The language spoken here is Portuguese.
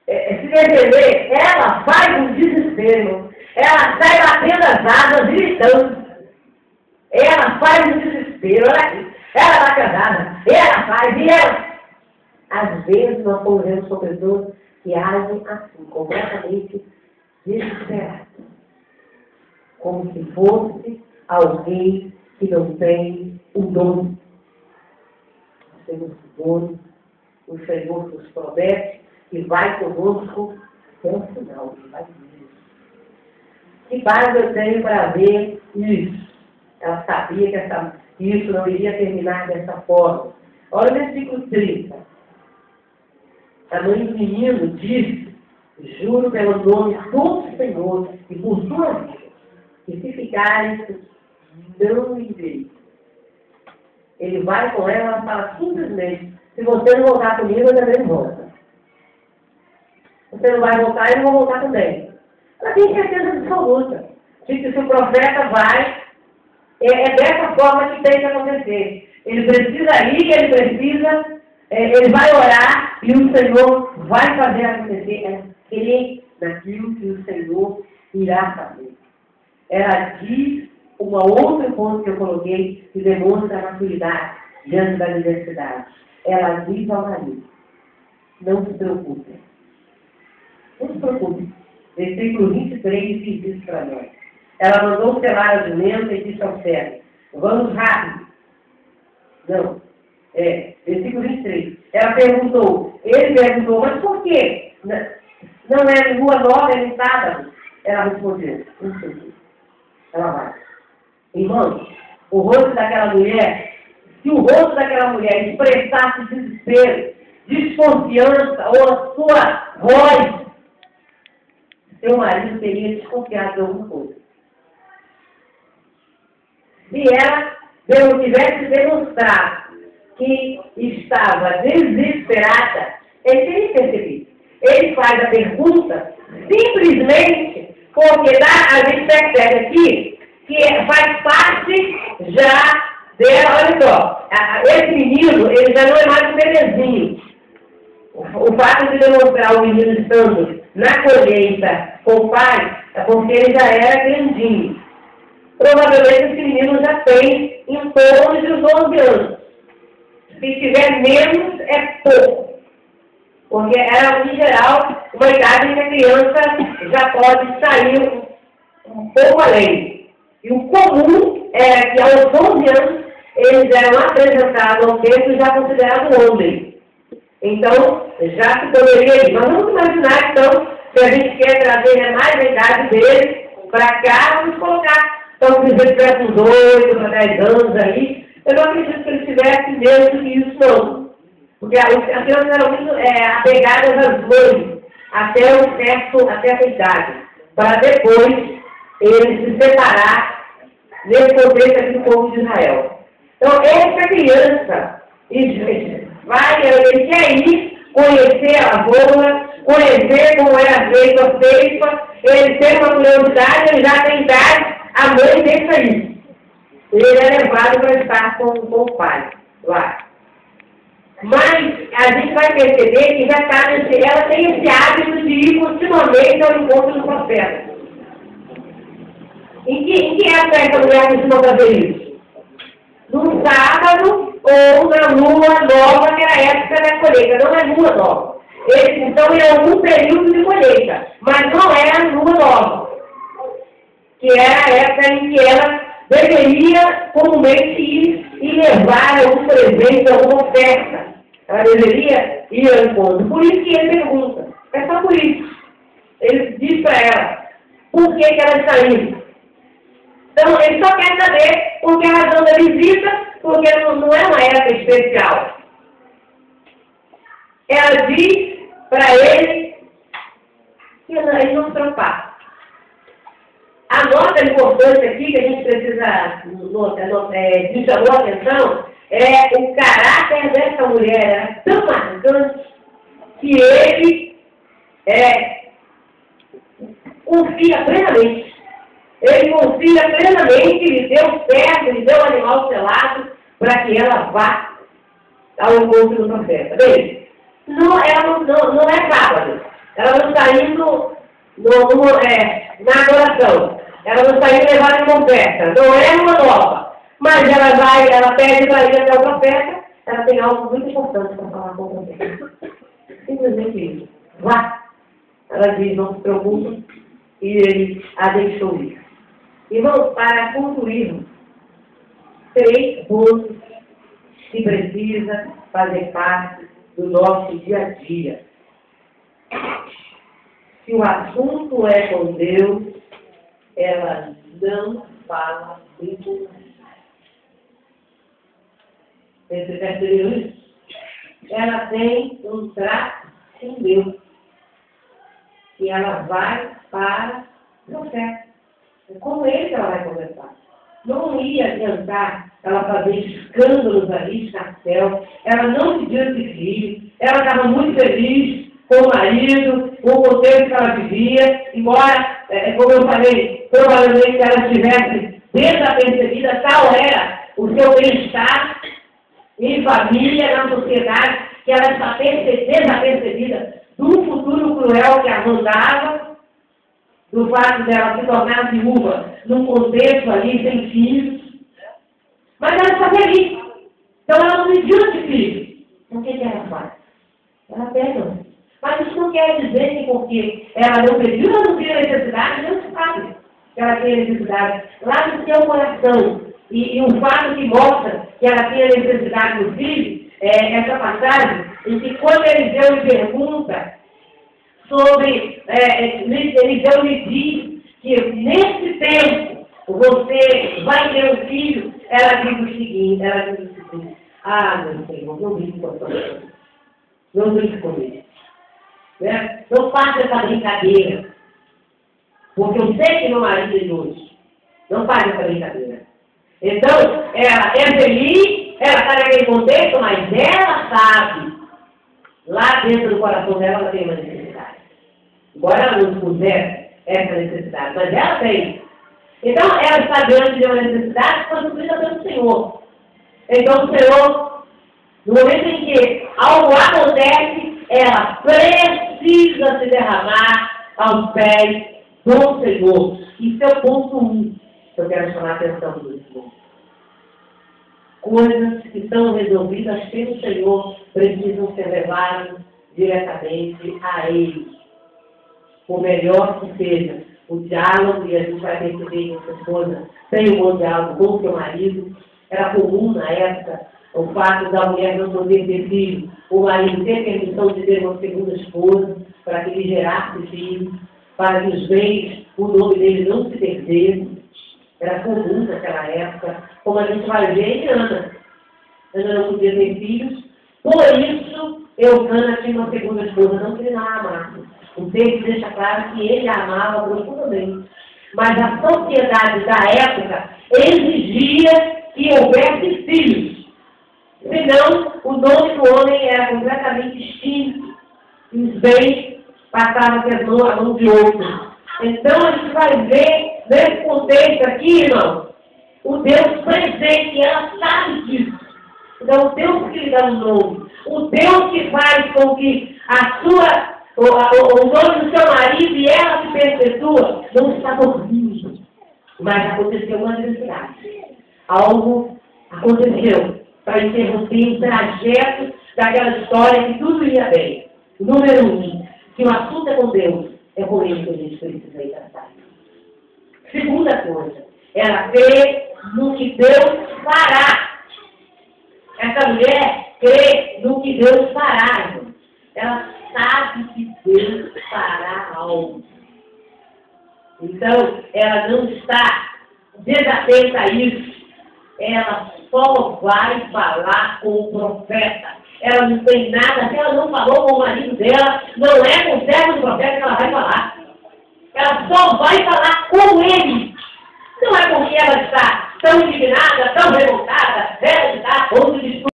se defender, ela faz um desespero. Ela sai batendo as asas, gritando. Ela faz um desespero. Ela está casada. Ela faz. E ela... Às vezes nós convivemos com pessoas que agem assim, completamente desesperadas. Como se fosse alguém que não tem o dom. Nós temos o dom, o Senhor nos promete que vai conosco até o final. Que base eu tenho para ver isso? Ela sabia que isso não iria terminar dessa forma. Olha o versículo 30. A mãe do menino disse: juro pelo nome do Senhor e por sua vida, que se ficares, não irei. Ele vai com ela e fala simplesmente: se você não voltar comigo, eu também não volto. Você não vai voltar, eu não vou voltar também. Ela tem certeza absoluta de que se o profeta vai, é dessa forma que tem que acontecer. Ele precisa ir, ele vai orar e o Senhor vai fazer acontecer. Ela crê naquilo que o Senhor irá fazer. Ela diz uma outra ponto que eu coloquei que demonstra a maturidade diante da adversidade. Ela diz ao marido: não se preocupe. Não se preocupe. Versículo 23 diz isso para nós. Ela mandou selar a jumenta e disse ao servo: vamos rápido. Não. Versículo 23. Ele perguntou, mas por quê? Não é lua nova, é no sábado. Ela respondeu: não sei. Ela vai. Irmãos, o rosto daquela mulher, se o rosto daquela mulher expressasse desespero, desconfiança, ou a sua voz, seu marido teria desconfiado de alguma coisa. Se ela tivesse demonstrado que estava desesperada, ele teria percebido. Ele faz a pergunta simplesmente porque a gente percebe aqui que faz parte já dela. Olha só, esse menino, ele já não é mais um bebezinho. O fato de demonstrar o menino estando na colheita com o pai é porque ele já era grandinho. Provavelmente esse menino já tem em torno de uns 11 anos. Se tiver menos, é pouco. Porque era, em geral, uma idade em que a criança já pode sair um pouco além. E o comum era que aos 11 anos eles eram apresentados ao templo já considerado homem. Então, já se poderia ir. Mas vamos imaginar, então, se a gente quer trazer mais a idade dele para cá, vamos colocar. Então, se ele tivesse uns 8 para 10 anos aí, eu não acredito que ele tivesse menos do que isso, não. Porque as crianças eram muito apegadas às mães até essa idade, para depois ele se separar nesse contexto aqui do povo de Israel. Então, essa criança, ele quer ir conhecer a lavoura, conhecer como era feita a ceifa, ele tem uma curiosidade, ele já tem idade, a mãe deixa isso. Ele é levado para estar com o pai lá. Mas a gente vai perceber que já ela tem esse hábito de ir continuamente ao encontro do profeta. Em que época essa mulher costuma fazer isso? No sábado ou na lua nova, que era a época da colheita, não é lua nova. Então é algum período de colheita, mas não é a lua nova, que era a época em que ela deveria comumente ir e levar algum presente, alguma oferta. Ela deveria ir ao encontro. Por isso que ele pergunta. É só por isso. Ele diz para ela por que ela está indo. Então, ele só quer saber por que a razão da visita, porque não é uma época especial. Ela diz para ele que ele não se preocupa. A nota importante aqui que a gente precisa me chamou a atenção é o caráter dessa mulher. Era tão marcante que ele confia plenamente. Ele confia plenamente, lhe deu certo, lhe deu o animal selado para que ela vá ao encontro do profeta. Bem, ela não é sábado. Ela ela não está indo na adoração. Ela não está indo levar em oferta. Não é uma nova. Mas ela pede para ir até o profeta. Ela tem algo muito importante para falar com o profeta. Simplesmente isso. Vá. Ela diz, não se preocupe. E ele a deixou ir. Irmãos, para concluirmos, 3 pontos que precisa fazer parte do nosso dia a dia. Se o assunto é com Deus, ela não fala em tudo. Você percebeu isso? Ela tem um trato com Deus. E ela vai para o profeta. É com ele que ela vai conversar. Não ia adiantar ela fazer escândalos ali, escarcel. Ela não pediu esse filho. Ela estava muito feliz com o marido, com o contexto que ela vivia. Embora, como eu falei, provavelmente ela tivesse desapercebida, tal era o seu bem-estar em família, na sociedade, que ela está desapercebida do futuro cruel que a rondava, do fato dela se tornar viúva num contexto ali sem filhos. Mas ela está feliz. Então ela não pediu esse filho. Então o que ela faz? Ela pega. Mas isso não quer dizer que porque ela não pediu, ela não tinha necessidade, Deus sabe que ela tinha necessidade. Lá no seu coração. E um fato que mostra que ela tinha necessidade do filho, essa passagem, em que quando Eliseu lhe pergunta sobre, Eliseu lhe diz que nesse tempo você vai ter um filho, ela diz o seguinte, meu Senhor, não brinque com a sua vida. Não brinque comigo. Né? Não faça essa brincadeira. Porque eu sei que meu marido é de hoje. Não faça essa brincadeira. Então, ela é feliz, ela está naquele contexto, mas ela sabe, lá dentro do coração dela, ela tem uma necessidade. Embora ela não pusesse essa necessidade, mas ela tem. Então, ela está diante de uma necessidade que foi suprida pelo Senhor. Então, o Senhor, no momento em que algo acontece, ela precisa se derramar aos pés do Senhor. Isso é o ponto 1. Eu quero chamar a atenção do Senhor. Coisas que são resolvidas pelo Senhor precisam ser levadas diretamente a Ele. Por melhor que seja o diálogo, e a gente vai perceber que essa esposa tem um bom diálogo com o seu marido. Era comum na época o fato da mulher não poder ter filho, o marido ter permissão de ter uma segunda esposa para que ele gerasse filhos, para que os bens, o nome dele não se perdesse. Era comum naquela época, como a gente vai ver em Ana. Ana não podia ter filhos, por isso Eucana tinha uma segunda esposa, não que ele não a amasse. O texto deixa claro que ele a amava profundamente. Mas a sociedade da época exigia que houvesse filhos. Senão, o nome do homem era completamente extinto. E os bens passavam a mão de outro. Então, a gente vai ver, nesse contexto aqui, irmão, o Deus presente, e ela sabe disso. Então, o Deus que lhe dá o nome, o Deus que faz com que o nome do seu marido e ela se perpetua, não está dormindo. Mas aconteceu uma necessidade. Algo aconteceu para interromper o trajeto daquela história que tudo ia bem. Número 1, se o assunto é com Deus, é com ele que a gente precisa ir tratar. Segunda coisa, ela crê no que Deus fará. Essa mulher crê no que Deus fará, irmão. Ela sabe que Deus fará algo. Então, ela não está desatenta a isso. Ela só vai falar com o profeta. Ela não tem nada, se ela não falou com o marido dela, não é com o servo do profeta que ela vai falar. Ela só vai falar com ele. Não é porque ela está tão indignada, tão revoltada, ela está a ponto de